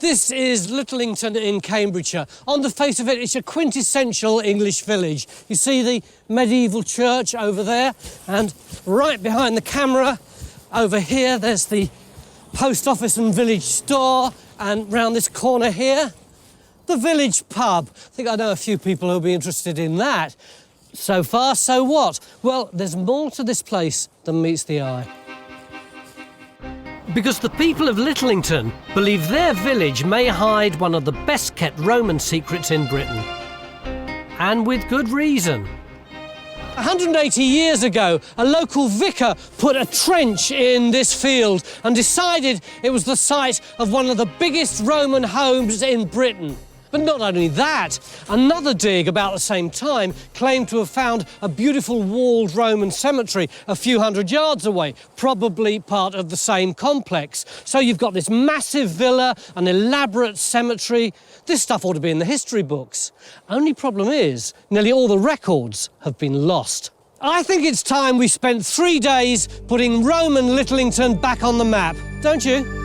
This is Litlington in Cambridgeshire. On the face of it, it's a quintessential English village. You see the medieval church over there, and right behind the camera, over here, there's the post office and village store, and round this corner here, the village pub. I think I know a few people who'll be interested in that. So far, so what? Well, there's more to this place than meets the eye. Because the people of Litlington believe their village may hide one of the best-kept Roman secrets in Britain. And with good reason. 180 years ago, a local vicar put a trench in this field and decided it was the site of one of the biggest Roman homes in Britain. But not only that, another dig about the same time claimed to have found a beautiful walled Roman cemetery a few hundred yards away, probably part of the same complex. So you've got this massive villa, an elaborate cemetery. This stuff ought to be in the history books. Only problem is, nearly all the records have been lost. I think it's time we spent 3 days putting Roman Litlington back on the map, don't you?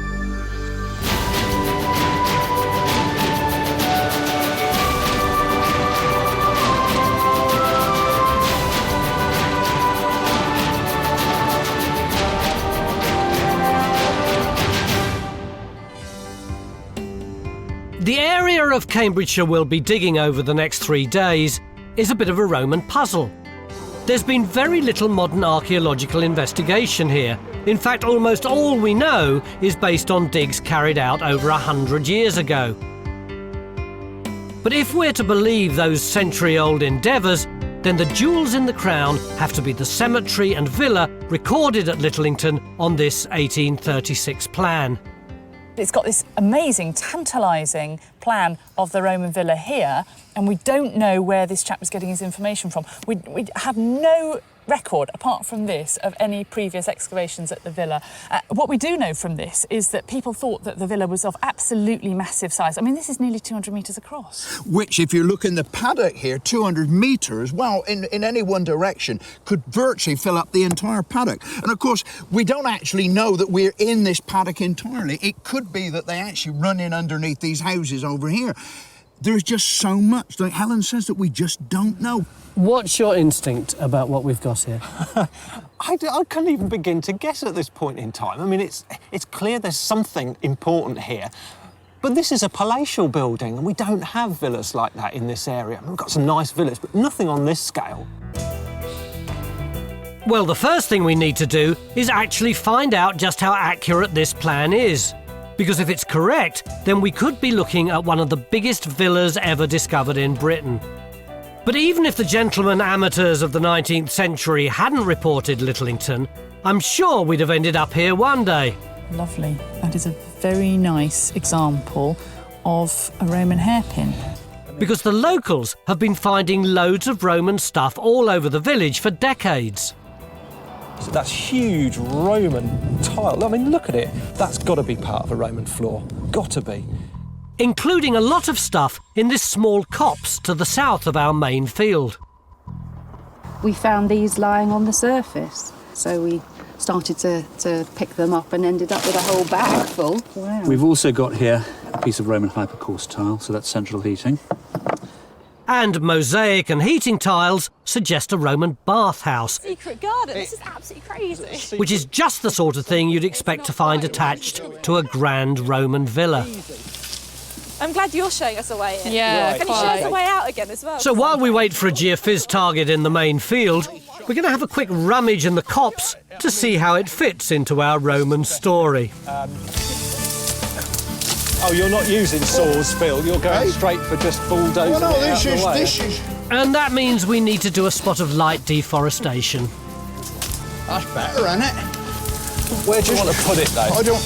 The area of Cambridgeshire we'll be digging over the next 3 days is a bit of a Roman puzzle. There's been very little modern archaeological investigation here. In fact, almost all we know is based on digs carried out over 100 years ago. But if we're to believe those century-old endeavours, then the jewels in the crown have to be the cemetery and villa recorded at Litlington on this 1836 plan. It's got this amazing, tantalising plan of the Roman villa here, and we don't know where this chap was getting his information from. We have no record, apart from this, of any previous excavations at the villa. What we do know from this is that people thought that the villa was of absolutely massive size. I mean, this is nearly 200 metres across. Which, if you look in the paddock here, 200 metres, well, in any one direction, could virtually fill up the entire paddock. And, of course, we don't actually know that we're in this paddock entirely. It could be that they actually run in underneath these houses over here. There's just so much, like Helen says, that we just don't know. What's your instinct about what we've got here? I can't even begin to guess at this point in time. I mean, it's clear there's something important here. But this is a palatial building, and we don't have villas like that in this area. We've got some nice villas, but nothing on this scale. Well, the first thing we need to do is actually find out just how accurate this plan is. Because if it's correct, then we could be looking at one of the biggest villas ever discovered in Britain. But even if the gentlemen amateurs of the 19th century hadn't reported Litlington, I'm sure we'd have ended up here one day. Lovely. That is a very nice example of a Roman hairpin. Because the locals have been finding loads of Roman stuff all over the village for decades. So that's huge Roman tile. I mean, look at it. That's got to be part of a Roman floor. Got to be. Including a lot of stuff in this small copse to the south of our main field. We found these lying on the surface, so we started to pick them up and ended up with a whole bag full. Wow. We've also got here a piece of Roman hypercourse tile, so that's central heating. And mosaic and heating tiles suggest a Roman bathhouse. Secret garden, this is absolutely crazy. Which is just the sort of thing you'd expect to find attached to a grand Roman villa. I'm glad you're showing us a way in. Yeah, Can you show us a way out again as well? So while we wait for a geophys target in the main field, we're going to have a quick rummage in the copse to see how it fits into our Roman story. Oh, you're not using saws, Phil. You're going straight for just bulldozing it out of the way. This is... And that means we need to do a spot of light deforestation. That's better, isn't it? Where do you want to put it, though? I don't...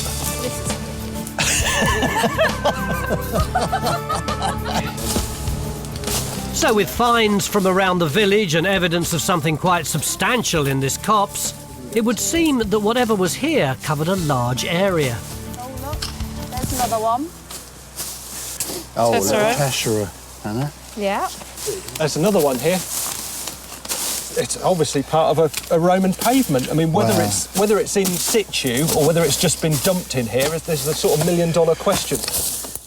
So with finds from around the village and evidence of something quite substantial in this copse, it would seem that whatever was here covered a large area. Oh, look, there's another one. Oh, Tessera. Tessera, Hannah. Yeah. There's another one here. It's obviously part of a Roman pavement. I mean, whether it's in situ or whether it's just been dumped in here, there's the sort of $1 million question.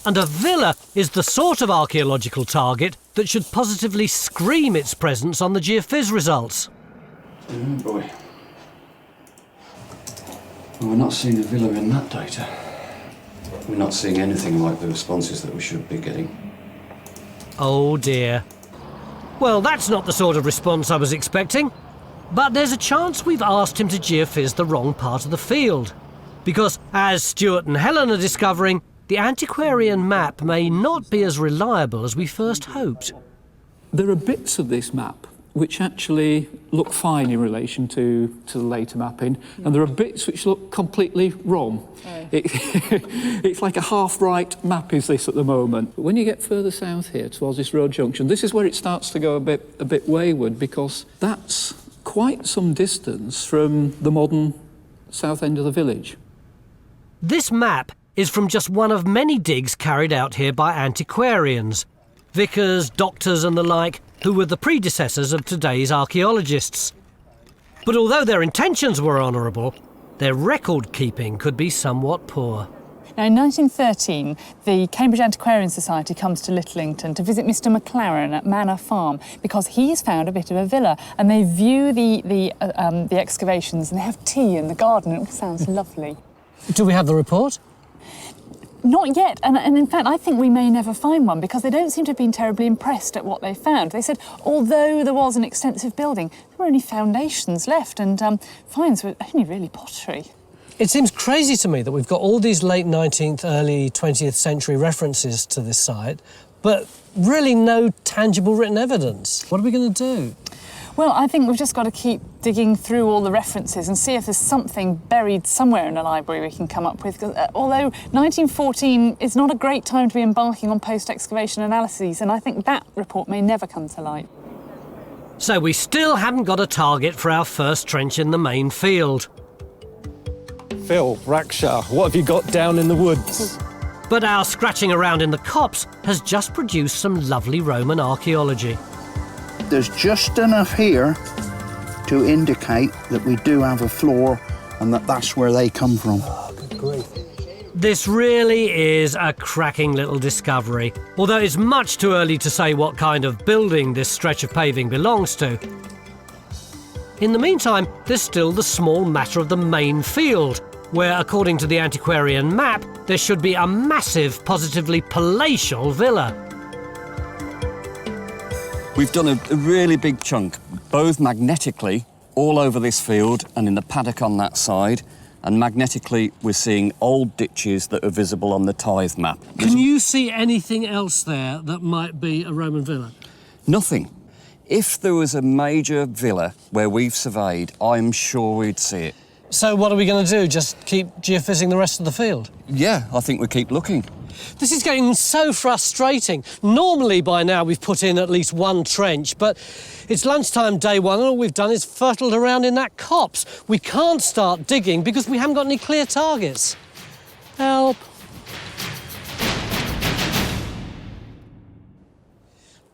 And a villa is the sort of archaeological target that should positively scream its presence on the geophys results. Oh boy. Well, we're not seeing a villa in that data. We're not seeing anything like the responses that we should be getting. Oh dear. Well, that's not the sort of response I was expecting. But there's a chance we've asked him to geophys the wrong part of the field. Because, as Stuart and Helen are discovering, the antiquarian map may not be as reliable as we first hoped. There are bits of this map which actually look fine in relation to the later mapping, and there are bits which look completely wrong. Right. It's like a half-right map is this at the moment. When you get further south here towards this road junction, this is where it starts to go a bit wayward, because that's quite some distance from the modern south end of the village. This map is from just one of many digs carried out here by antiquarians, vicars, doctors and the like, who were the predecessors of today's archaeologists. But although their intentions were honourable, their record-keeping could be somewhat poor. Now, in 1913, the Cambridge Antiquarian Society comes to Litlington to visit Mr. McLaren at Manor Farm because he's found a bit of a villa, and they view the excavations and they have tea in the garden. It all sounds lovely. Do we have the report? Not yet, and in fact I think we may never find one because they don't seem to have been terribly impressed at what they found. They said although there was an extensive building, there were only foundations left and finds were only really pottery. It seems crazy to me that we've got all these late 19th, early 20th century references to this site, but really no tangible written evidence. What are we going to do? Well, I think we've just got to keep digging through all the references and see if there's something buried somewhere in a library we can come up with. Although 1914 is not a great time to be embarking on post-excavation analyses, and I think that report may never come to light. So we still haven't got a target for our first trench in the main field. Phil, Raksha, what have you got down in the woods? But our scratching around in the copse has just produced some lovely Roman archaeology. There's just enough here to indicate that we do have a floor and that's where they come from. Good grief. This really is a cracking little discovery, although it's much too early to say what kind of building this stretch of paving belongs to. In the meantime, there's still the small matter of the main field, where, according to the antiquarian map, there should be a massive, positively palatial villa. We've done a really big chunk, both magnetically, all over this field and in the paddock on that side, and magnetically we're seeing old ditches that are visible on the tithe map. Can you see anything else there that might be a Roman villa? Nothing. If there was a major villa where we've surveyed, I'm sure we'd see it. So what are we going to do, just keep geophysing the rest of the field? Yeah, I think we keep looking. This is getting so frustrating. Normally by now we've put in at least one trench, but it's lunchtime day one and all we've done is fertled around in that copse. We can't start digging because we haven't got any clear targets. Help.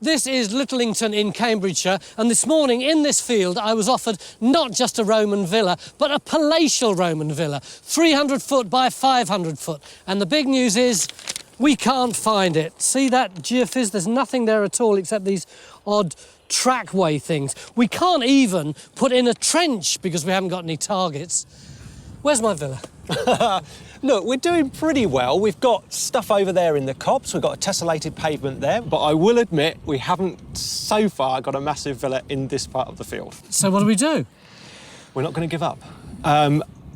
This is Litlington in Cambridgeshire, and this morning in this field I was offered not just a Roman villa, but a palatial Roman villa, 300 foot by 500 foot. And the big news is we can't find it. See that geophys? There's nothing there at all except these odd trackway things. We can't even put in a trench because we haven't got any targets. Where's my villa? Look, we're doing pretty well. We've got stuff over there in the copse, we've got a tessellated pavement there, but I will admit we haven't so far got a massive villa in this part of the field. So what do we do? We're not going to give up.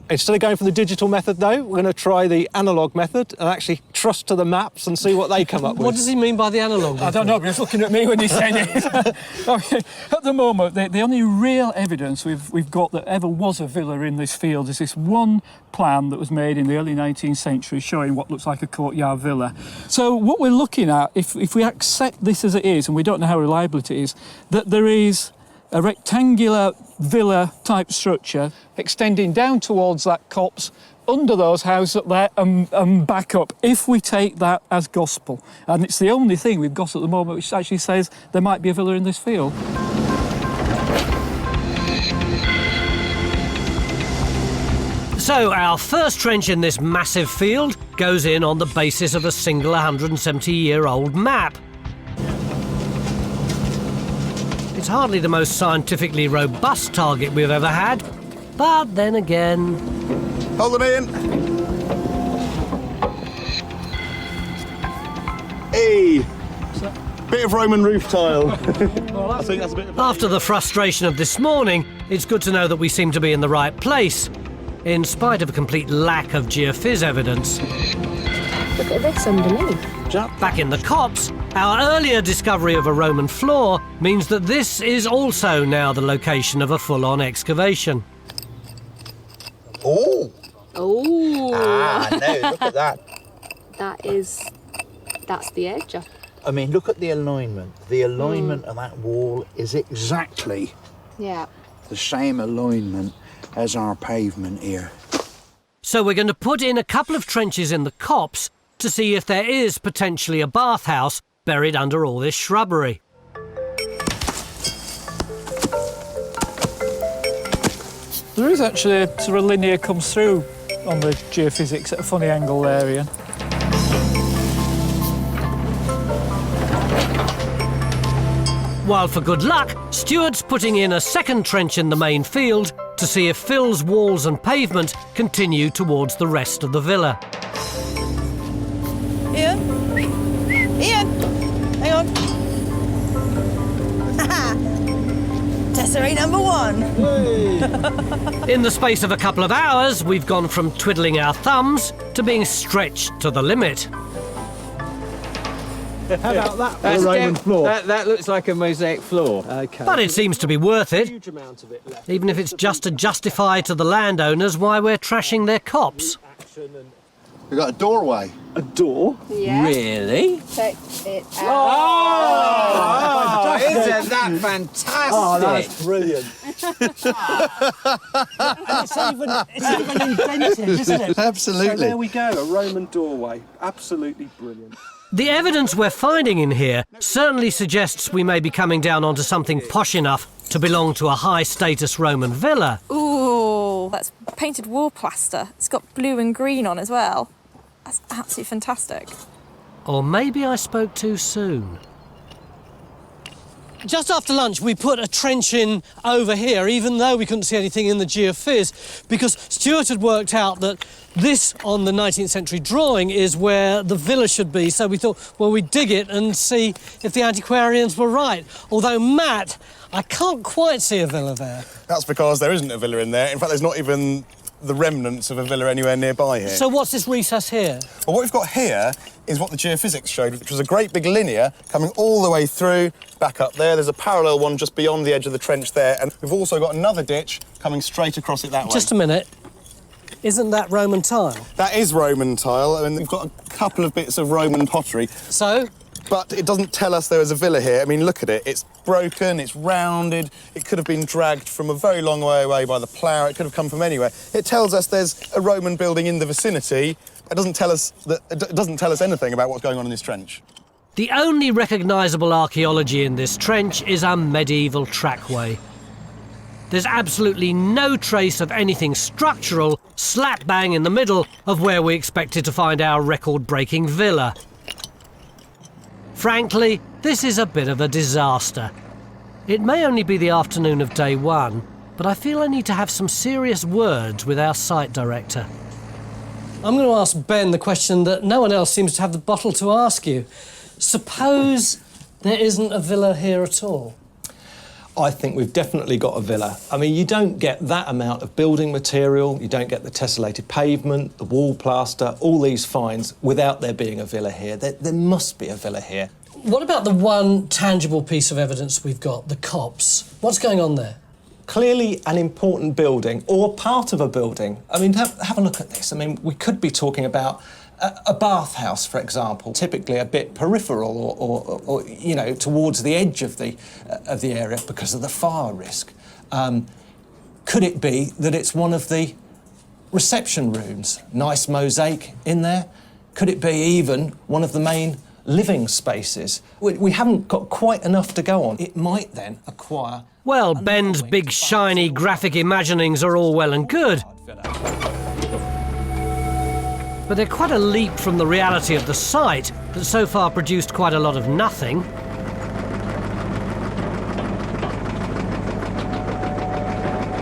Instead of going for the digital method, though, we're going to try the analogue method and actually trust to the maps and see what they come up with. What does he mean by the analogue method? I don't know, but he's looking at me when he's saying it. Okay. At the moment, the only real evidence we've got that ever was a villa in this field is this one plan that was made in the early 19th century showing what looks like a courtyard villa. So what we're looking at, if we accept this as it is, and we don't know how reliable it is, that there is a rectangular villa-type structure extending down towards that copse, under those houses up there and back up, if we take that as gospel. And it's the only thing we've got at the moment which actually says there might be a villa in this field. So our first trench in this massive field goes in on the basis of a single 170-year-old map. It's hardly the most scientifically robust target we've ever had, but then again... Hold them in. Hey! Bit of Roman roof tile. I think that's a bit of... After the frustration of this morning, it's good to know that we seem to be in the right place, in spite of a complete lack of geophys evidence. Look at this underneath. Back in the copse, our earlier discovery of a Roman floor means that this is also now the location of a full-on excavation. Oh! Oh. Ah, no, look at that. That's the edge. I mean, look at the alignment. The alignment of that wall is exactly Yeah. the same alignment as our pavement here. So we're going to put in a couple of trenches in the copse to see if there is potentially a bathhouse buried under all this shrubbery. There is actually a sort of linear comes through on the geophysics at a funny angle there, Ian. While for good luck, Stuart's putting in a second trench in the main field to see if Phil's walls and pavement continue towards the rest of the villa. Ian? Ian? Hang on. Tesserae number 1. In the space of a couple of hours, we've gone from twiddling our thumbs to being stretched to the limit. How about that? That's Roman floor. That looks like a mosaic floor. Okay. But it seems to be worth it, Huge amount of it left. even if it's just to justify to the landowners why we're trashing their copse. We've got a doorway. A door? Yeah. Really? Check it out. Oh, isn't that fantastic? Oh, that's brilliant. It's even indented, isn't it? Absolutely. So there we go, a Roman doorway. Absolutely brilliant. The evidence we're finding in here certainly suggests we may be coming down onto something posh enough to belong to a high-status Roman villa. Ooh, that's painted wall plaster. It's got blue and green on as well. That's absolutely fantastic. Or maybe I spoke too soon. Just after lunch, we put a trench in over here, even though we couldn't see anything in the geophys, because Stuart had worked out that this, on the 19th century drawing, is where the villa should be. So we thought, well, we'd dig it and see if the antiquarians were right. Although, Matt, I can't quite see a villa there. That's because there isn't a villa in there. In fact, there's not even the remnants of a villa anywhere nearby here. So what's this recess here? Well, what we've got here is what the geophysics showed, which was a great big linear coming all the way through, back up there. There's a parallel one just beyond the edge of the trench there, and we've also got another ditch coming straight across it that way. Just a minute. Isn't that Roman tile? That is Roman tile, and we've got a couple of bits of Roman pottery. So? But it doesn't tell us there was a villa here. I mean, look at it. It's broken, it's rounded. It could have been dragged from a very long way away by the plough. It could have come from anywhere. It tells us there's a Roman building in the vicinity. It doesn't tell us anything about what's going on in this trench. The only recognisable archaeology in this trench is a medieval trackway. There's absolutely no trace of anything structural slap bang in the middle of where we expected to find our record-breaking villa. Frankly, this is a bit of a disaster. It may only be the afternoon of day one, but I feel I need to have some serious words with our site director. I'm going to ask Ben the question that no one else seems to have the bottle to ask you. Suppose there isn't a villa here at all? I think we've definitely got a villa. I mean, you don't get that amount of building material, you don't get the tessellated pavement, the wall plaster, all these finds without there being a villa here. There must be a villa here. What about the one tangible piece of evidence we've got, the copse? What's going on there? Clearly an important building, or part of a building. I mean, have a look at this. I mean, we could be talking about a bathhouse, for example, typically a bit peripheral or you know, towards the edge of the area because of the fire risk. Could it be that it's one of the reception rooms? Nice mosaic in there. Could it be even one of the main living spaces? We haven't got quite enough to go on. It might then acquire... Well, Ben's big, shiny, graphic imaginings are all well and good. but they're quite a leap from the reality of the site that so far produced quite a lot of nothing.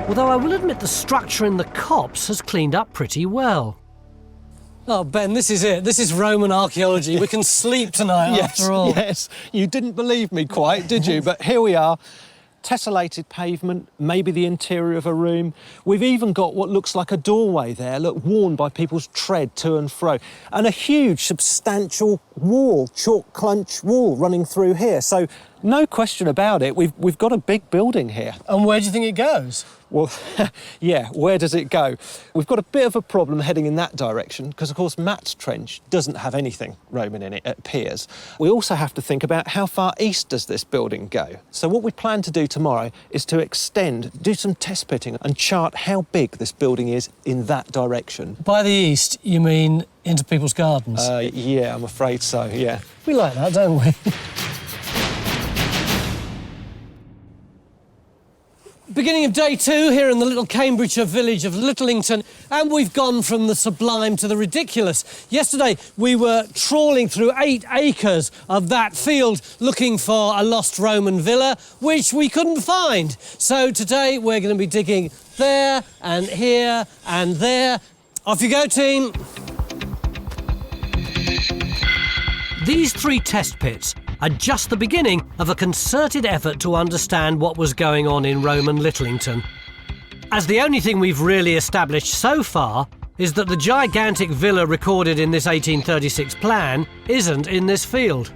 Although I will admit the structure in the copse has cleaned up pretty well. Oh, Ben, this is it. This is Roman archaeology. We can sleep tonight after all. Yes, you didn't believe me quite, did you? But here we are. Tessellated pavement, maybe the interior of a room. We've even got what looks like a doorway there, look, worn by people's tread to and fro. And a huge, substantial wall, chalk clunch wall running through here. So no question about it, we've got a big building here. And where do you think it goes? Well, yeah, where does it go? We've got a bit of a problem heading in that direction because, of course, Matt's Trench doesn't have anything Roman in it, it appears. We also have to think about how far east does this building go. So what we plan to do tomorrow is to extend, do some test pitting and chart how big this building is in that direction. By the east, you mean into people's gardens? Yeah, I'm afraid so, yeah. We like that, don't we? Beginning of day 2 here in the little Cambridgeshire village of Litlington, and we've gone from the sublime to the ridiculous. Yesterday we were trawling through 8 acres of that field looking for a lost Roman villa, which we couldn't find. So today we're going to be digging there and here and there. Off you go, team. These 3 test pits are just the beginning of a concerted effort to understand what was going on in Roman Litlington. As the only thing we've really established so far is that the gigantic villa recorded in this 1836 plan isn't in this field.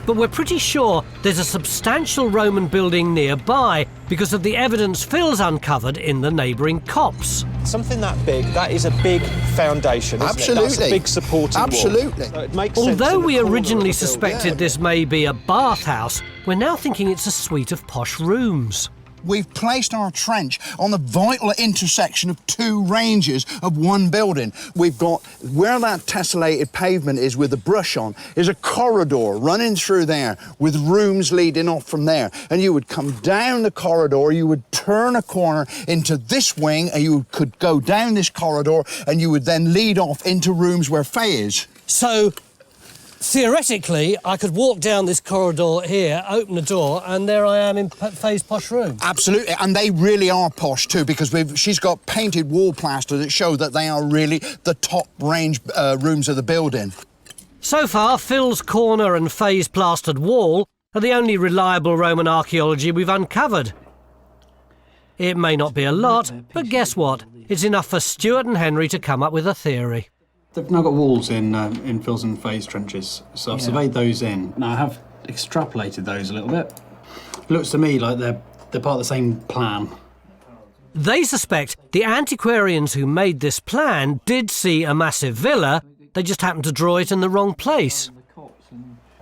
But we're pretty sure there's a substantial Roman building nearby because of the evidence Phil's uncovered in the neighbouring copse. Something that big, that is a big foundation, isn't Absolutely. it? That's a big supporting Absolutely. wall. So it makes sense Although in the we corner of originally the building. suspected this may be a bathhouse, we're now thinking it's a suite of posh rooms. We've placed our trench on the vital intersection of 2 ranges of one building. We've got, where that tessellated pavement is with the brush on, is a corridor running through there with rooms leading off from there. And you would come down the corridor, you would turn a corner into this wing, and you could go down this corridor, and you would then lead off into rooms where Faye is. So, theoretically, I could walk down this corridor here, open the door, and there I am in Faye's posh room. Absolutely, and they really are posh too, because she's got painted wall plaster that show that they are really the top range rooms of the building. So far, Phil's corner and Faye's plastered wall are the only reliable Roman archaeology we've uncovered. It may not be a lot, but guess what? It's enough for Stuart and Henry to come up with a theory. They've now got walls in Phil's and Faye's trenches, so I've surveyed those in. Now I have extrapolated those a little bit. It looks to me like they're part of the same plan. They suspect the antiquarians who made this plan did see a massive villa, they just happened to draw it in the wrong place.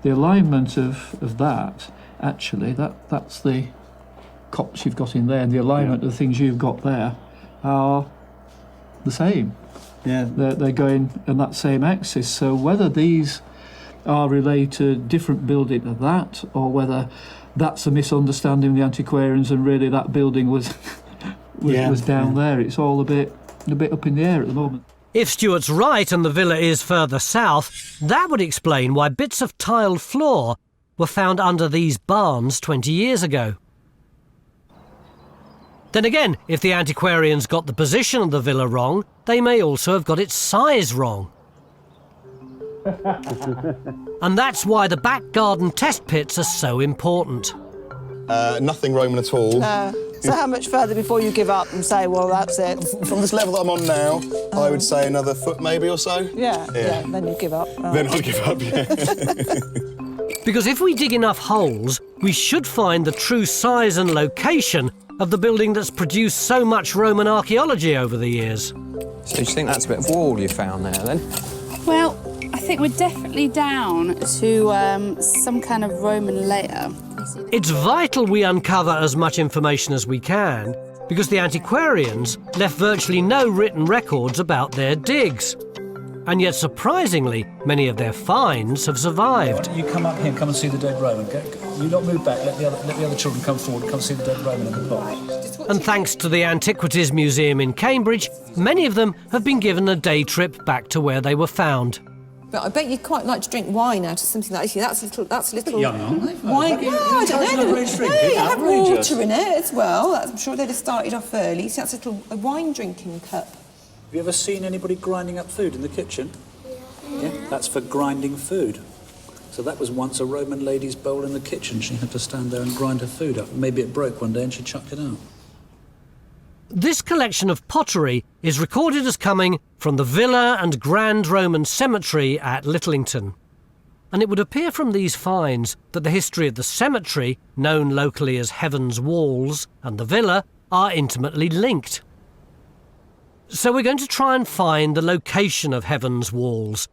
The alignment of that, actually, that's the copse you've got in there, and the alignment of the things you've got there are the same. Yeah. They're going on that same axis. So whether these are related to different building to that, or whether that's a misunderstanding of the antiquarians and really that building was down there, it's all a bit up in the air at the moment. If Stuart's right and the villa is further south, that would explain why bits of tiled floor were found under these barns 20 years ago. Then again, if the antiquarians got the position of the villa wrong, they may also have got its size wrong. And that's why the back garden test pits are so important. Nothing Roman at all. So how much further before you give up and say, well, that's it? From this level that I'm on now, I would say another foot maybe or so. Yeah, then you give up. Right. Then I'd give up, yeah. Because if we dig enough holes, we should find the true size and location of the building that's produced so much Roman archaeology over the years. So do you think that's a bit of wall you found there, then? Well, I think we're definitely down to some kind of Roman layer. It's vital we uncover as much information as we can, because the antiquarians left virtually no written records about their digs. And yet, surprisingly, many of their finds have survived. You come up here and come and see the dead Roman. You not move back, let the other children come forward and come see the dead Roman in the box. And thanks to the Antiquities Museum in Cambridge, many of them have been given a day trip back to where they were found. But I bet you'd quite like to drink wine out of something like this. That's a little Young, aren't they? wine. Well, I don't know. No, you have water in it as well. I'm sure they'd have started off early. So that's a little wine drinking cup. Have you ever seen anybody grinding up food in the kitchen? Yeah, that's for grinding food. So that was once a Roman lady's bowl in the kitchen. She had to stand there and grind her food up. Maybe it broke one day and she chucked it out. This collection of pottery is recorded as coming from the Villa and Grand Roman Cemetery at Litlington. And it would appear from these finds that the history of the cemetery, known locally as Heaven's Walls, and the villa are intimately linked. So we're going to try and find the location of Heaven's Walls.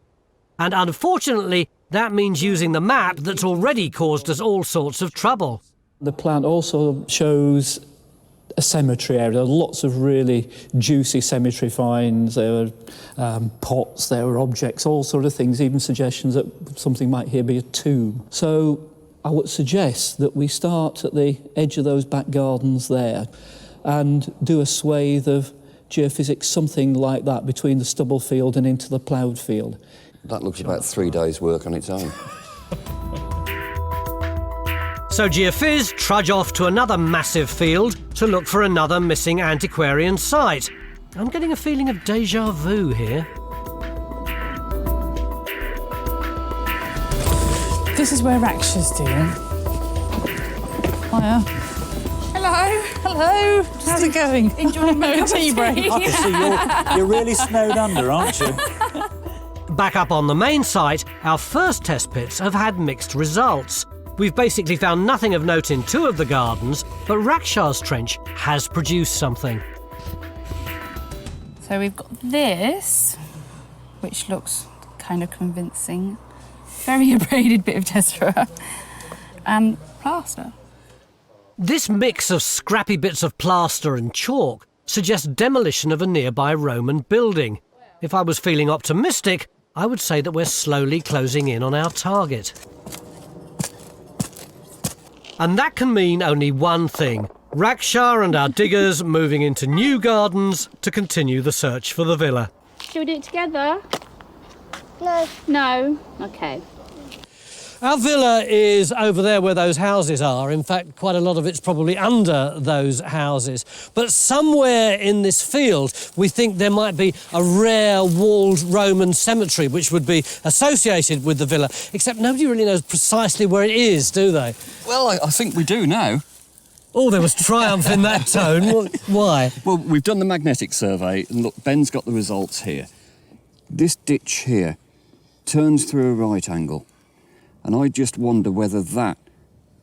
And unfortunately, that means using the map that's already caused us all sorts of trouble. The plan also shows a cemetery area. There are lots of really juicy cemetery finds. There were pots, there were objects, all sort of things, even suggestions that something might here be a tomb. So I would suggest that we start at the edge of those back gardens there and do a swathe of geophysics, something like that, between the stubble field and into the ploughed field. That looks about 3 days' work on its own. So Geophys trudge off to another massive field to look for another missing antiquarian site. I'm getting a feeling of déjà vu here. This is where Raksha's doing. Hiya. Hello. Hello. How's it going? Enjoying my tea break. I can see you're really snowed under, aren't you? Back up on the main site, our first test pits have had mixed results. We've basically found nothing of note in 2 of the gardens, but Rakshas's trench has produced something. So we've got this, which looks kind of convincing. Very abraded bit of tessera and plaster. This mix of scrappy bits of plaster and chalk suggests demolition of a nearby Roman building. If I was feeling optimistic, I would say that we're slowly closing in on our target. And that can mean only one thing. Raksha and our diggers moving into new gardens to continue the search for the villa. Should we do it together? No. No? OK. Our villa is over there where those houses are. In fact, quite a lot of it's probably under those houses. But somewhere in this field, we think there might be a rare walled Roman cemetery which would be associated with the villa, except nobody really knows precisely where it is, do they? Well, I think we do now. Oh, there was triumph in that tone. Why? Well, we've done the magnetic survey, and look, Ben's got the results here. This ditch here turns through a right angle. And I just wonder whether that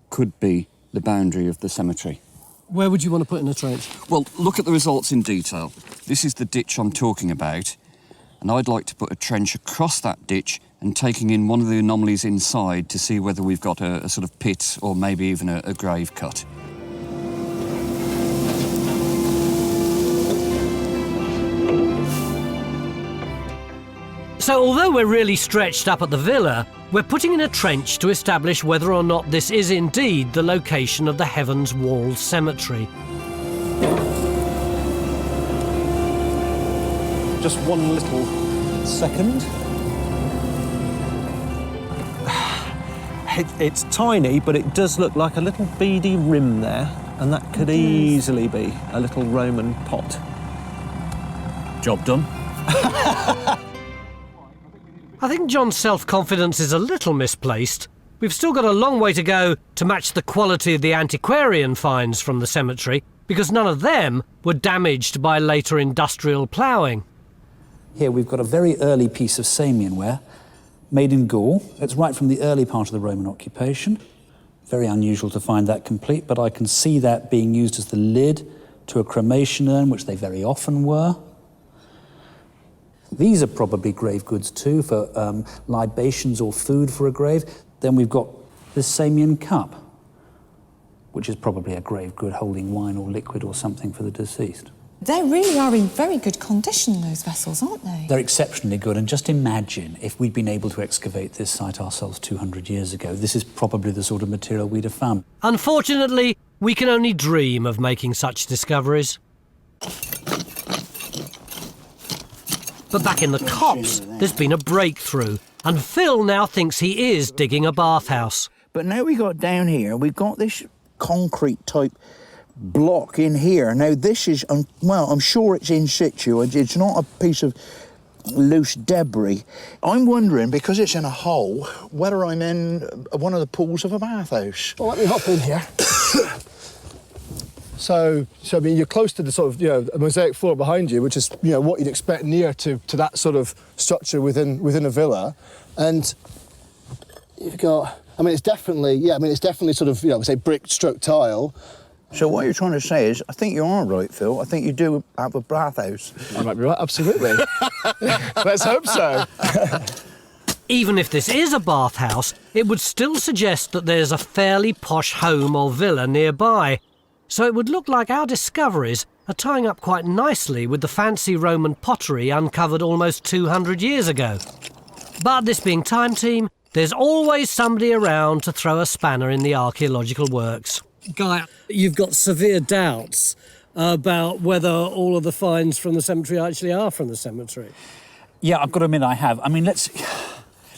could be the boundary of the cemetery. Where would you want to put in a trench? Well, look at the results in detail. This is the ditch I'm talking about, and I'd like to put a trench across that ditch and taking in one of the anomalies inside to see whether we've got a sort of pit or maybe even a grave cut. So although we're really stretched up at the villa, we're putting in a trench to establish whether or not this is indeed the location of the Heaven's Wall cemetery. Just one little second. It's tiny, but it does look like a little beady rim there, and that could easily be a little Roman pot. Job done. I think John's self-confidence is a little misplaced. We've still got a long way to go to match the quality of the antiquarian finds from the cemetery, because none of them were damaged by later industrial ploughing. Here we've got a very early piece of Samian ware, made in Gaul. It's right from the early part of the Roman occupation. Very unusual to find that complete, but I can see that being used as the lid to a cremation urn, which they very often were. These are probably grave goods too, for libations or food for a grave. Then we've got this Samian cup, which is probably a grave good holding wine or liquid or something for the deceased. They really are in very good condition, those vessels, aren't they? They're exceptionally good, and just imagine if we'd been able to excavate this site ourselves 200 years ago. This is probably the sort of material we'd have found. Unfortunately, We can only dream of making such discoveries. But back in the copse, there's been a breakthrough, and Phil now thinks he is digging a bathhouse. But now we got down here, we've got this concrete type block in here. Now this is, well, I'm sure it's in situ. It's not a piece of loose debris. I'm wondering, because it's in a hole, whether I'm in one of the pools of a bathhouse. Well, let me hop in here. So I mean, you're close to the sort of, a mosaic floor behind you, which is, what you'd expect near to that sort of structure within a villa. And you've got, it's definitely sort of, say brick stroke tile. So what you're trying to say is, I think you are right, Phil. I think you do have a bathhouse. You might be right, absolutely. Let's hope so. Even if this is a bathhouse, it would still suggest that there's a fairly posh home or villa nearby. So it would look like our discoveries are tying up quite nicely with the fancy Roman pottery uncovered almost 200 years ago. But this being Time Team, there's always somebody around to throw a spanner in the archaeological works. Guy, you've got severe doubts about whether all of the finds from the cemetery actually are from the cemetery. Yeah, I've got to admit I have. I mean, let's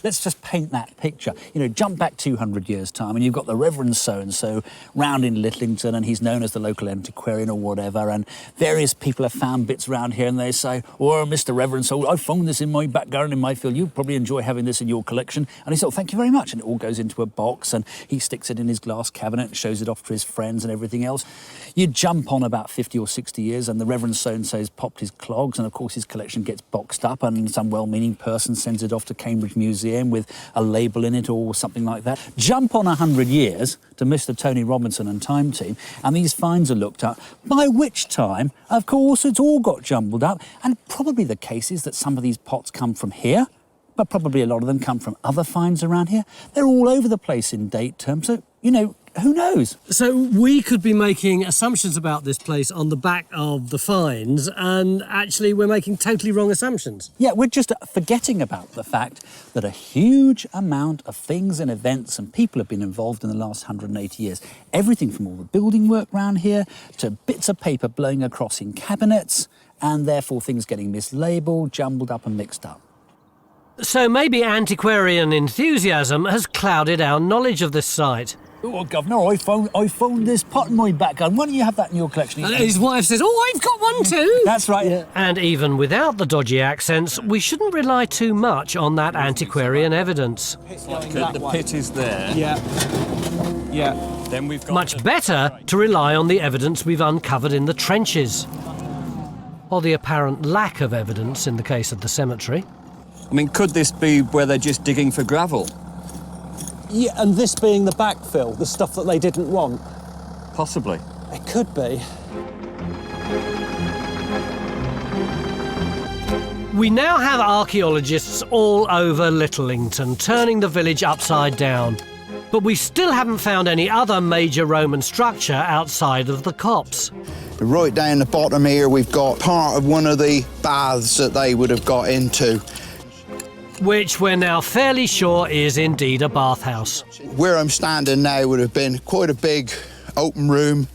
just paint that picture. Jump back 200 years' time and you've got the Reverend so-and-so round in Litlington, and he's known as the local antiquarian or whatever, and various people have found bits around here and they say, "Oh, Mr. Reverend, so I found this in my back garden in my field. You'd probably enjoy having this in your collection." And he said, "Oh, thank you very much." And it all goes into a box and he sticks it in his glass cabinet and shows it off to his friends and everything else. You jump on about 50 or 60 years and the Reverend so-and-so's popped his clogs, and of course his collection gets boxed up and some well-meaning person sends it off to Cambridge Museum with a label in it or something like that. Jump on 100 years to Mr. Tony Robinson and Time Team, and these finds are looked at, by which time, of course, it's all got jumbled up, and probably the case is that some of these pots come from here, but probably a lot of them come from other finds around here. They're all over the place in date terms, so, who knows? So we could be making assumptions about this place on the back of the finds, and actually we're making totally wrong assumptions. Yeah, we're just forgetting about the fact that a huge amount of things and events and people have been involved in the last 180 years. Everything from all the building work around here to bits of paper blowing across in cabinets, and therefore things getting mislabelled, jumbled up and mixed up. So maybe antiquarian enthusiasm has clouded our knowledge of this site. "Oh, Governor, I found this pot in my back garden. Why don't you have that in your collection?" And his wife says, "Oh, I've got one too." That's right. Yeah. And even without the dodgy accents, we shouldn't rely too much on that antiquarian evidence. The pit is there. Yeah. Then we've got Much better to rely on the evidence we've uncovered in the trenches. Or the apparent lack of evidence in the case of the cemetery. could this be where they're just digging for gravel? Yeah, and this being the backfill, the stuff that they didn't want. Possibly. It could be. We now have archaeologists all over Litlington, turning the village upside down. But we still haven't found any other major Roman structure outside of the copse. Right down the bottom here, we've got part of one of the baths that they would have got into. Which we're now fairly sure is indeed a bathhouse. Where I'm standing now would have been quite a big open room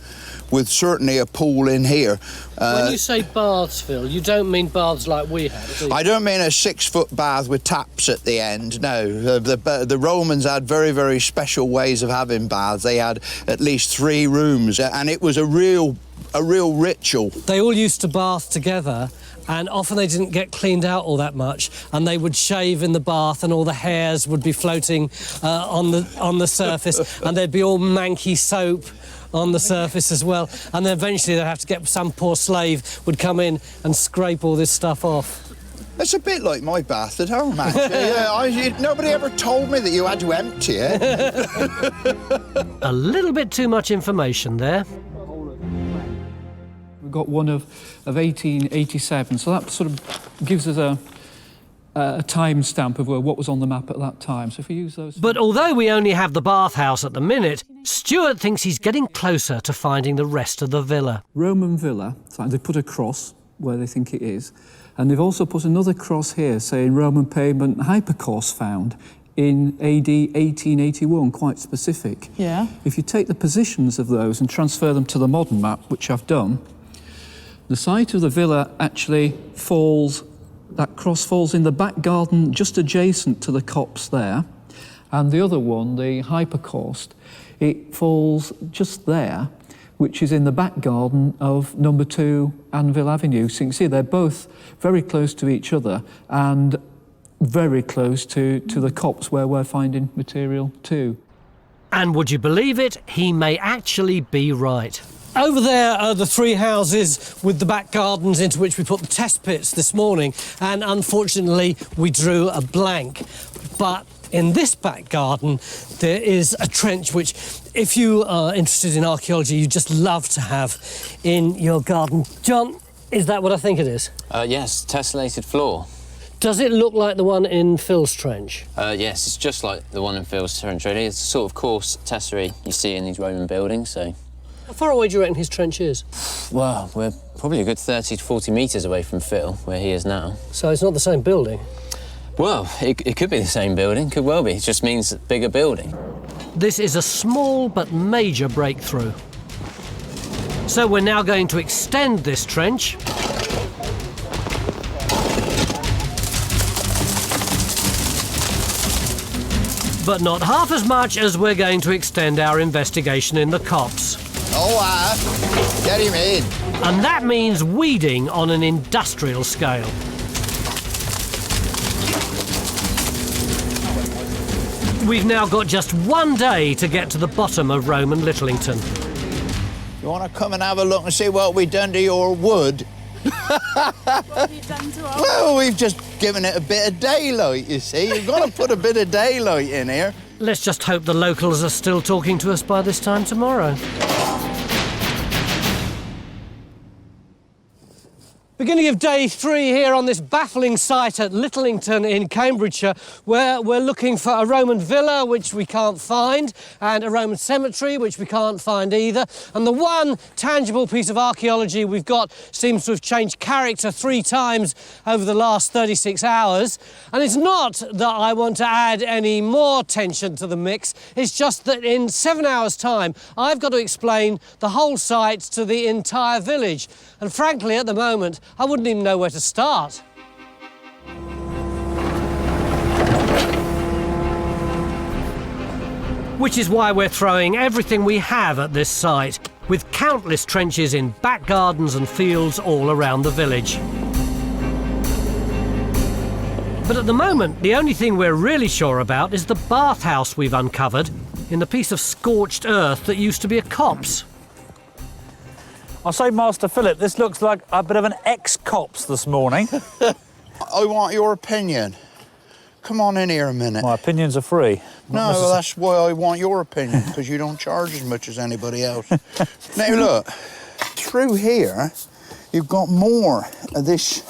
with certainly a pool in here. When you say baths, Phil, you don't mean baths like we have, do you? I don't mean a 6-foot bath with taps at the end, no. The Romans had very, very special ways of having baths. They had at least 3 rooms, and it was a real ritual. They all used to bath together, and often they didn't get cleaned out all that much, and they would shave in the bath and all the hairs would be floating on the surface, and there'd be all manky soap on the surface as well, and then eventually they'd have to get some poor slave would come in and scrape all this stuff off. It's a bit like my bath at home, actually. Nobody ever told me that you had to empty it. A little bit too much information there. We've got one of 1887, so that sort of gives us a time stamp of what was on the map at that time. So if we use those... But although we only have the bathhouse at the minute, Stuart thinks he's getting closer to finding the rest of the villa. Roman villa, so they put a cross where they think it is, and they've also put another cross here saying Roman pavement hypercourse found in AD 1881, quite specific. Yeah. If you take the positions of those and transfer them to the modern map, which I've done, the site of the villa actually falls, that cross falls in the back garden just adjacent to the copse there, and the other one, the hypercaust, it falls just there, which is in the back garden of number 2 Anvil Avenue. So you can see they're both very close to each other and very close to the copse where we're finding material too. And would you believe it, he may actually be right. Over there are the 3 houses with the back gardens into which we put the test pits this morning, and unfortunately we drew a blank. But in this back garden there is a trench which, if you are interested in archaeology, you just love to have in your garden. John, is that what I think it is? Yes, tessellated floor. Does it look like the one in Phil's trench? Yes, it's just like the one in Phil's trench, really. It's the sort of coarse tesserae you see in these Roman buildings, so... How far away do you reckon his trench is? Well, we're probably a good 30 to 40 metres away from Phil, where he is now. So it's not the same building? Well, it could be the same building, could well be. It just means bigger building. This is a small but major breakthrough. So we're now going to extend this trench but not half as much as we're going to extend our investigation in the copse. Oh, get him in. And that means weeding on an industrial scale. We've now got just 1 day to get to the bottom of Roman Litlington. You want to come and have a look and see what we've done to your wood? What have you done to our... Well, we've just given it a bit of daylight, you see. You've got to put a bit of daylight in here. Let's just hope the locals are still talking to us by this time tomorrow. Beginning of day 3 here on this baffling site at Litlington in Cambridgeshire, where we're looking for a Roman villa, which we can't find, and a Roman cemetery, which we can't find either. And the one tangible piece of archaeology we've got seems to have changed character 3 times over the last 36 hours. And it's not that I want to add any more tension to the mix, it's just that in 7 hours' time, I've got to explain the whole site to the entire village. And frankly, at the moment, I wouldn't even know where to start. Which is why we're throwing everything we have at this site, with countless trenches in back gardens and fields all around the village. But at the moment, the only thing we're really sure about is the bathhouse we've uncovered in the piece of scorched earth that used to be a copse. I'll say, Master Philip, this looks like a bit of an ex-copse this morning. I want your opinion. Come on in here a minute. My opinions are free. No, well, that's why I want your opinion, because you don't charge as much as anybody else. Now, look, through here, you've got more of this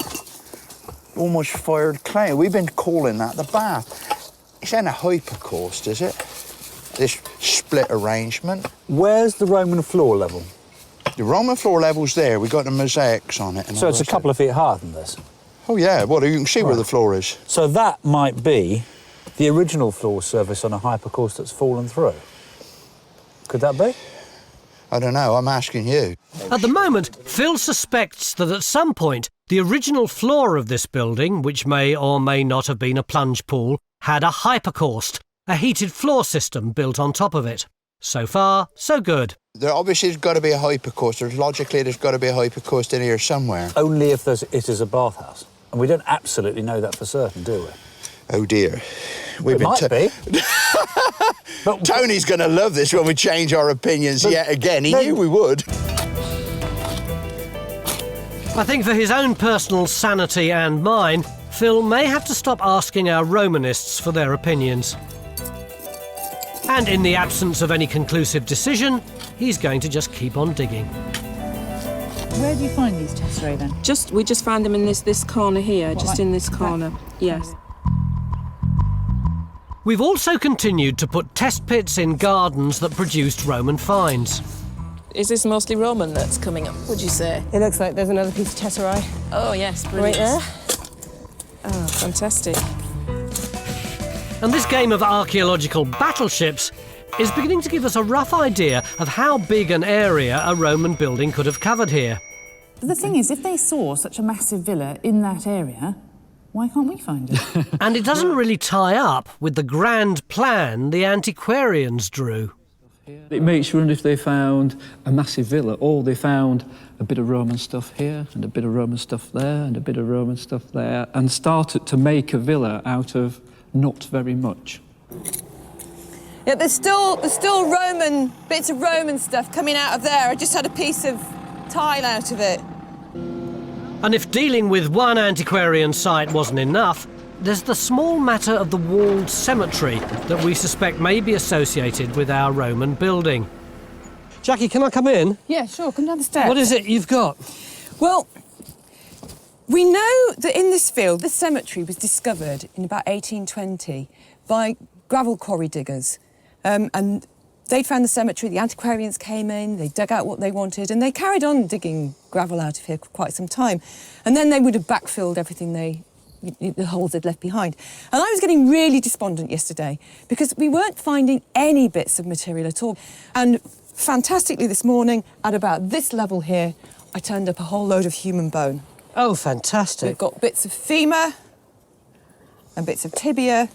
almost fired clay. We've been calling that the bath. It's in a hypercaust, is it? This split arrangement. Where's the Roman floor level? The Roman floor level's there. We've got the mosaics on it. And So it's a couple of feet higher than this? Oh, yeah. Well, you can see where the floor is. So that might be the original floor surface on a hypercaust that's fallen through. Could that be? I don't know. I'm asking you. At the moment, Phil suspects that at some point, the original floor of this building, which may or may not have been a plunge pool, had a hypercaust, a heated floor system built on top of it. So far, so good. There obviously has got to be a hypercaust. Logically, there's got to be a hypercaust in here somewhere. Only if it is a bathhouse. And we don't absolutely know that for certain, do we? Oh, dear. It might be. But Tony's going to love this when we change our opinions yet again. He knew we would. I think for his own personal sanity and mine, Phil may have to stop asking our Romanists for their opinions. And in the absence of any conclusive decision, he's going to just keep on digging. Where do you find these tesserae then? We just found them in this corner here, in this corner. Yes. We've also continued to put test pits in gardens that produced Roman finds. Is this mostly Roman that's coming up, would you say? It looks like there's another piece of tesserae. Oh, yes, brilliant. Right there. Oh, fantastic. And this game of archaeological battleships is beginning to give us a rough idea of how big an area a Roman building could have covered here. But the thing is, if they saw such a massive villa in that area, why can't we find it? And it doesn't really tie up with the grand plan the antiquarians drew. It makes you wonder if they found a massive villa, or they found a bit of Roman stuff here, and a bit of Roman stuff there, and a bit of Roman stuff there, and started to make a villa out of not very much. Yeah, there's still Roman, bits of Roman stuff coming out of there. I just had a piece of tile out of it. And if dealing with one antiquarian site wasn't enough, there's the small matter of the walled cemetery that we suspect may be associated with our Roman building. Jackie, can I come in? Yeah, sure, come down the steps. What is it you've got? Well, we know that in this field, this cemetery was discovered in about 1820 by gravel quarry diggers. And they found the cemetery, the antiquarians came in, they dug out what they wanted, and they carried on digging gravel out of here for quite some time. And then they would have backfilled everything the holes they'd left behind. And I was getting really despondent yesterday because we weren't finding any bits of material at all. And fantastically this morning, at about this level here, I turned up a whole load of human bone. Oh, fantastic. We've got bits of femur and bits of tibia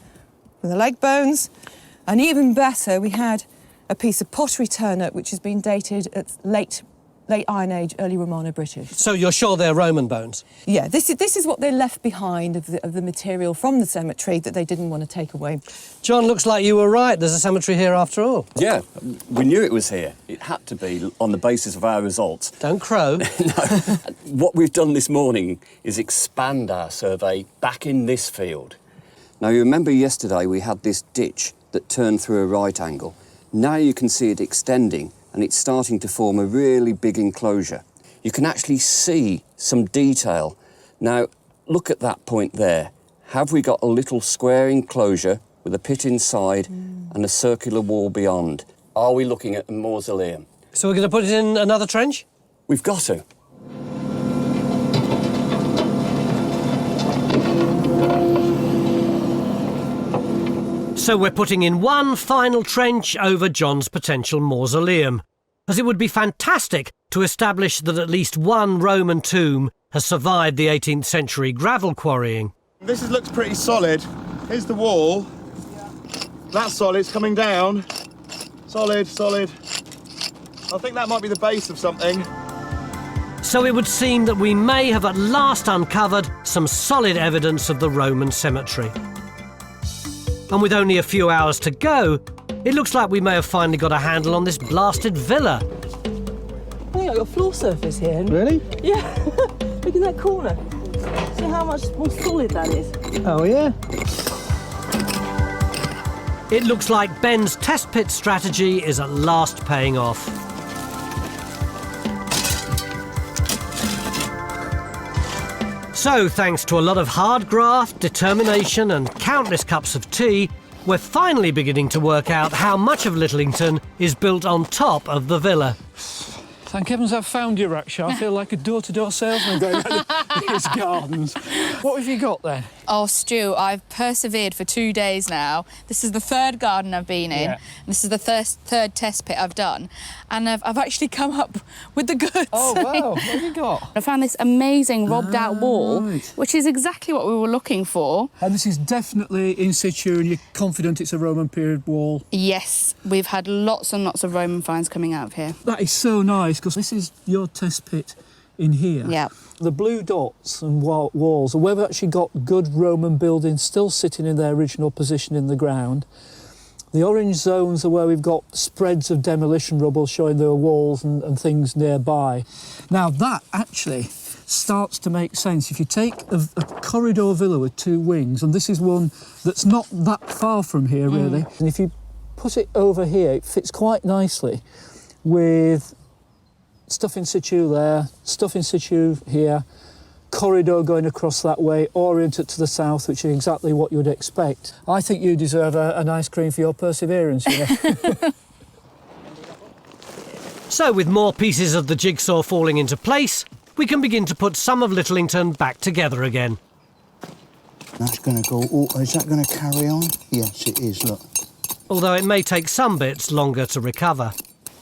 from the leg bones. And even better, we had a piece of pottery turnip which has been dated at late Iron Age, early Romano-British. So you're sure they're Roman bones? Yeah, this is what they left behind of the material from the cemetery that they didn't want to take away. John, looks like you were right. There's a cemetery here after all. Yeah, we knew it was here. It had to be on the basis of our results. Don't crow. No. What we've done this morning is expand our survey back in this field. Now, you remember yesterday we had this ditch that turned through a right angle. Now you can see it extending, and it's starting to form a really big enclosure. You can actually see some detail. Now, look at that point there. Have we got a little square enclosure with a pit inside and a circular wall beyond? Are we looking at a mausoleum? So we're going to put it in another trench? We've got to. So we're putting in one final trench over John's potential mausoleum, as it would be fantastic to establish that at least one Roman tomb has survived the 18th century gravel quarrying. This looks pretty solid. Here's the wall. That's solid, it's coming down. Solid, solid. I think that might be the base of something. So it would seem that we may have at last uncovered some solid evidence of the Roman cemetery. And with only a few hours to go, it looks like we may have finally got a handle on this blasted villa. Oh, you got your floor surface here. Really? Yeah. Look in that corner. See how much more solid that is? Oh, yeah. It looks like Ben's test pit strategy is at last paying off. So, thanks to a lot of hard graft, determination and countless cups of tea, we're finally beginning to work out how much of Litlington is built on top of the villa. Thank heavens I've found you, Raksha. I feel like a door-to-door salesman going around these gardens. What have you got then? Oh, Stu, I've persevered for 2 days now. This is the third garden I've been in. Yeah. This is the third test pit I've done. And I've actually come up with the goods. Oh, wow. What have you got? I found this amazing robbed-out wall, right. which is exactly what we were looking for. And this is definitely in situ, and you're confident it's a Roman period wall? Yes, we've had lots and lots of Roman finds coming out of here. That is so nice, because this is your test pit in here. Yeah. The blue dots and walls are where we've actually got good Roman buildings still sitting in their original position in the ground. The orange zones are where we've got spreads of demolition rubble showing there are walls and things nearby. Now that actually starts to make sense. If you take a corridor villa with two wings, and this is one that's not that far from here really, and if you put it over here, it fits quite nicely with stuff in situ there, stuff in situ here, corridor going across that way, oriented to the south, which is exactly what you would expect. I think you deserve an ice cream for your perseverance, you know. So with more pieces of the jigsaw falling into place, we can begin to put some of Litlington back together again. That's going to go... Oh, is that going to carry on? Yes, it is, look. Although it may take some bits longer to recover.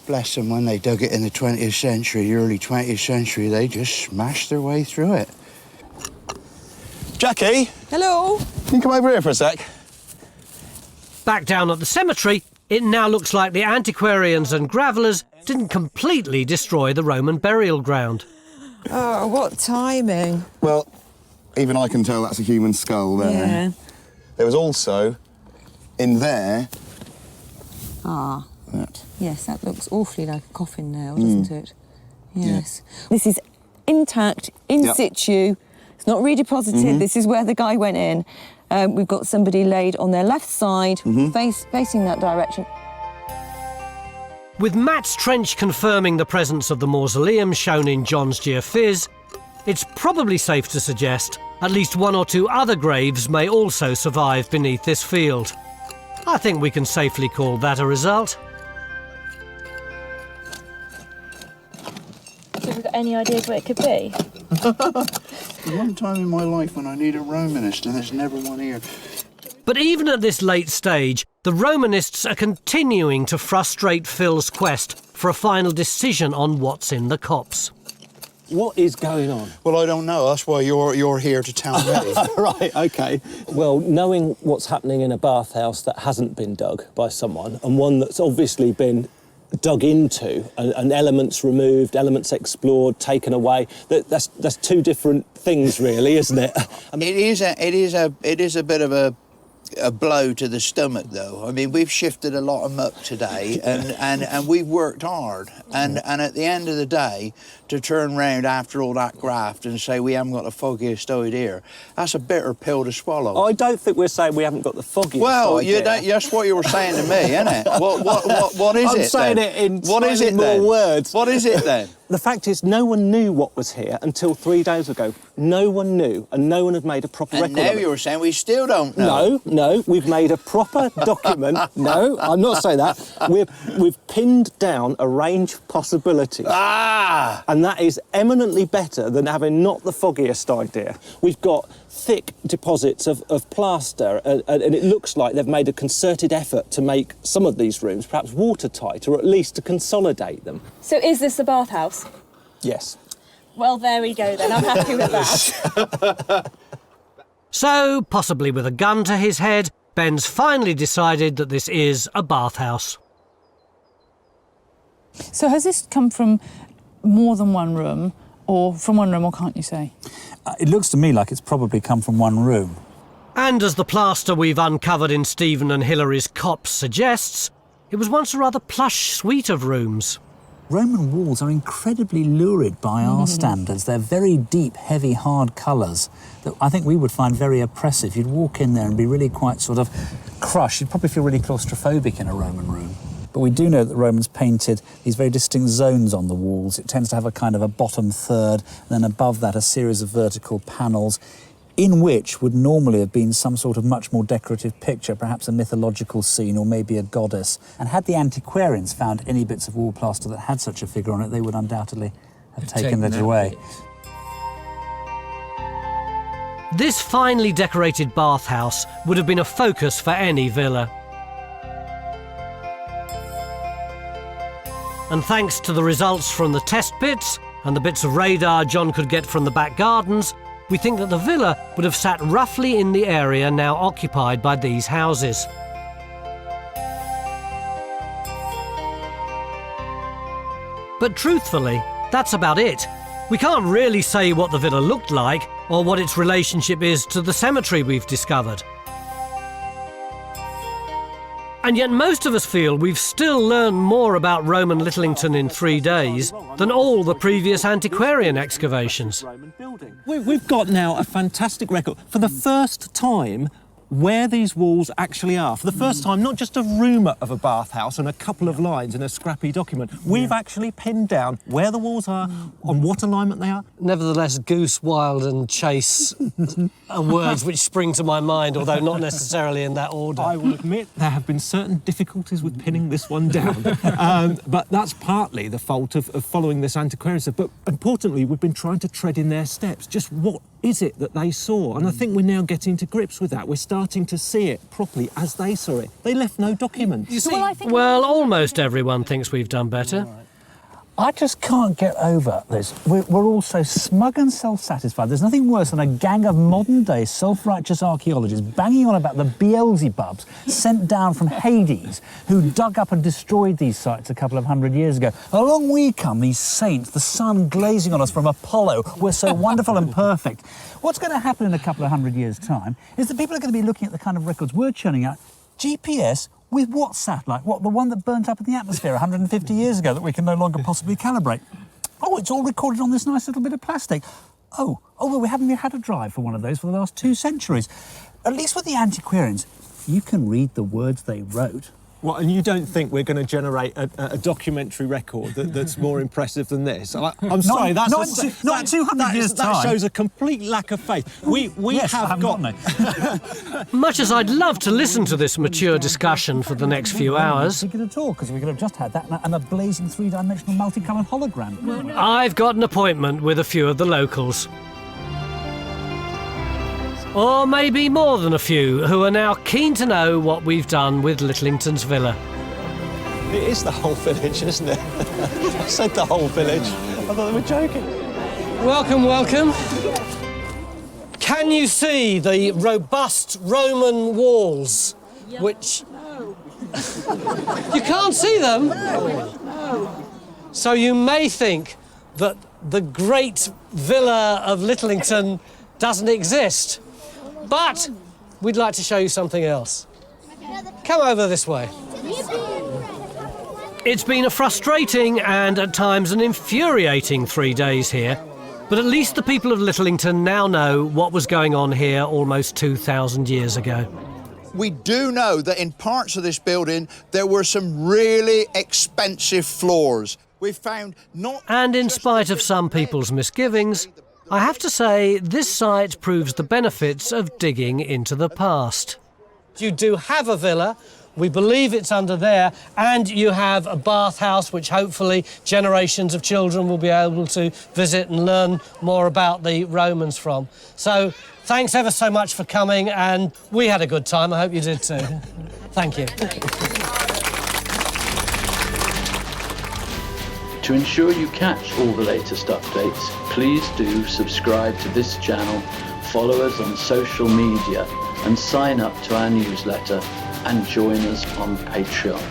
Bless them, when they dug it in the 20th century, the early 20th century, they just smashed their way through it. Jackie? Hello? Can you come over here for a sec? Back down at the cemetery, it now looks like the antiquarians and gravellers didn't completely destroy the Roman burial ground. Oh, what timing. Well, even I can tell that's a human skull there. Yeah. There was also, in there... Ah. That. Yes, that looks awfully like a coffin now, doesn't it? Yes. Yeah. This is intact, in situ. It's not redeposited. This is where the guy went in. We've got somebody laid on their left side, facing that direction. With Matt's trench confirming the presence of the mausoleum shown in John's Geophys, it's probably safe to suggest at least 1 or 2 other graves may also survive beneath this field. I think we can safely call that a result. Have you got any ideas what it could be? One time in my life when I need a Romanist, and there's never one here. But even at this late stage, the Romanists are continuing to frustrate Phil's quest for a final decision on what's in the copse. What is going on? Well, I don't know. That's why you're here to tell me. Right, OK. Well, knowing what's happening in a bathhouse that hasn't been dug by someone, and one that's obviously been dug into, and elements removed, elements explored, taken away, that's 2 different things, really, isn't it? It is a bit of a blow to the stomach, though. I mean, we've shifted a lot of muck today, and we've worked hard. And at the end of the day, to turn round after all that graft and say we haven't got the foggiest idea, that's a bitter pill to swallow. I don't think we're saying we haven't got the foggiest idea. Well, that's what you were saying to me, isn't it? What is it? I'm saying then? it in what is it more then? words. What is it then? The fact is, no one knew what was here until 3 days ago. No one knew, and no one had made a proper record And now of it. you're saying we still don't know. No, we've made a proper document. No, I'm not saying that. We've pinned down a range of possibilities. And that is eminently better than having not the foggiest idea. We've got thick deposits of plaster, and it looks like they've made a concerted effort to make some of these rooms perhaps watertight, or at least to consolidate them. So is this the bathhouse? Yes. Well, there we go then. I'm happy with that. So, possibly with a gun to his head, Ben's finally decided that this is a bathhouse. So has this come from more than one room, or from one room, or can't you say? It looks to me like it's probably come from one room. And as the plaster we've uncovered in Stephen and Hilary's copse suggests, it was once a rather plush suite of rooms. Roman walls are incredibly lurid by our standards. They're very deep, heavy, hard colours that I think we would find very oppressive. You'd walk in there and be really quite sort of crushed. You'd probably feel really claustrophobic in a Roman room. But we do know that the Romans painted these very distinct zones on the walls. It tends to have a kind of a bottom third, and then above that a series of vertical panels, in which would normally have been some sort of much more decorative picture, perhaps a mythological scene or maybe a goddess. And had the antiquarians found any bits of wall plaster that had such a figure on it, they would undoubtedly have taken it away. This finely decorated bathhouse would have been a focus for any villa. And thanks to the results from the test pits and the bits of radar John could get from the back gardens, we think that the villa would have sat roughly in the area now occupied by these houses. But truthfully, that's about it. We can't really say what the villa looked like or what its relationship is to the cemetery we've discovered. And yet most of us feel we've still learned more about Roman Litlington in 3 days than all the previous antiquarian excavations. We've got now a fantastic record. For the first time, where these walls actually are. For the first time, not just a rumour of a bathhouse and a couple of lines in a scrappy document. We've actually pinned down where the walls are, on what alignment they are. Nevertheless, goose, wild and chase are words which spring to my mind, although not necessarily in that order. I will admit there have been certain difficulties with pinning this one down. But that's partly the fault of following this antiquarian stuff. But importantly, we've been trying to tread in their steps. Just what is it that they saw? And I think we're now getting to grips with that. We're starting to see it properly as they saw it. They left no documents. You see, well, almost everyone thinks we've done better. I just can't get over this. We're all so smug and self-satisfied. There's nothing worse than a gang of modern-day self-righteous archaeologists banging on about the Beelzebubs sent down from Hades who dug up and destroyed these sites a couple of hundred years ago. Along we come, these saints, the sun glazing on us from Apollo. We're so wonderful and perfect. What's going to happen in a couple of hundred years' time is that people are going to be looking at the kind of records we're churning out. GPS with what satellite? What, the one that burnt up in the atmosphere 150 years ago that we can no longer possibly calibrate? Oh, it's all recorded on this nice little bit of plastic. Oh, well, we haven't had a drive for one of those for the last 2 centuries. At least with the antiquarians, you can read the words they wrote. What, and you don't think we're going to generate a documentary record that's more impressive than this? I'm sorry, that's not in 200 years' time. That shows a complete lack of faith. We yes, have got... Much as I'd love to listen to this mature discussion for the next few hours, at all, because we could have just had that and a blazing 3-dimensional multicoloured hologram. I've got an appointment with a few of the locals. Or maybe more than a few, who are now keen to know what we've done with Litlington's villa. It is the whole village, isn't it? I said the whole village. I thought they were joking. Welcome, welcome. Can you see the robust Roman walls, which... No. You can't see them? No. So you may think that the great villa of Litlington doesn't exist. But we'd like to show you something else. Come over this way. It's been a frustrating and at times an infuriating 3 days here, but at least the people of Litlington now know what was going on here almost 2,000 years ago. We do know that in parts of this building there were some really expensive floors. We've found not... And in spite of some people's misgivings, I have to say, this site proves the benefits of digging into the past. You do have a villa, we believe it's under there, and you have a bathhouse which hopefully generations of children will be able to visit and learn more about the Romans from. So, thanks ever so much for coming, and we had a good time. I hope you did too. Thank you. To ensure you catch all the latest updates, please do subscribe to this channel, follow us on social media, and sign up to our newsletter and join us on Patreon.